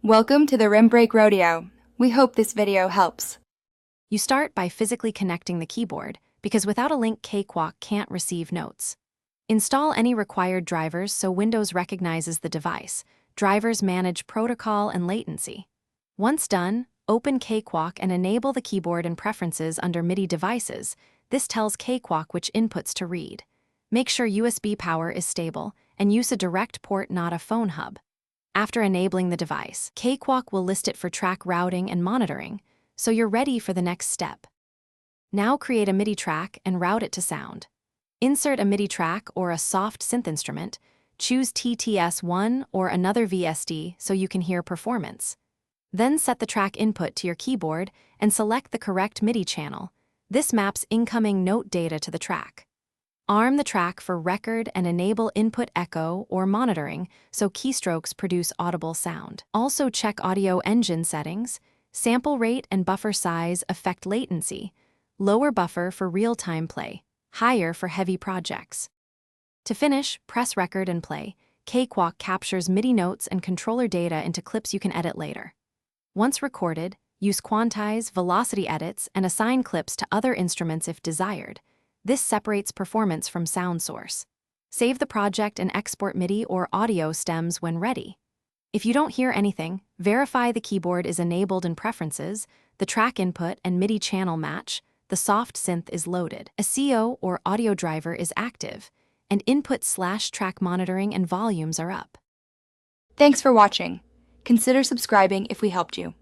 Welcome to the Rim Break Rodeo. We hope this video helps. You start by physically connecting the keyboard, because without a link, Cakewalk can't receive notes. Install any required drivers so Windows recognizes the device. Drivers manage protocol and latency. Once done, open Cakewalk and enable the keyboard and preferences under Midi devices. This tells Cakewalk which inputs to read. Make sure USB power is stable and use a direct port, not a phone hub. After enabling the device, Cakewalk will list it for track routing and monitoring, so you're ready for the next step. Now create a Midi track and route it to sound. Insert a Midi track or a soft synth instrument, choose TTS1 or another VSD so you can hear performance. Then set the track input to your keyboard and select the correct Midi channel. This maps incoming note data to the track. Arm the track for record and enable input echo or monitoring so keystrokes produce audible sound. Also check audio engine settings. Sample rate and buffer size affect latency. Lower buffer for real-time play, higher for heavy projects. To finish, press record and play. Cakewalk captures Midi notes and controller data into clips you can edit later. Once recorded, use quantize, velocity edits, and assign clips to other instruments if desired. This separates performance from sound source. Save the project and export Midi or audio stems when ready. If you don't hear anything, verify the keyboard is enabled in preferences, the track input and Midi channel match, the soft synth is loaded, a CO or audio driver is active, and input/track monitoring and volumes are up. Thanks for watching. Consider subscribing if we helped you.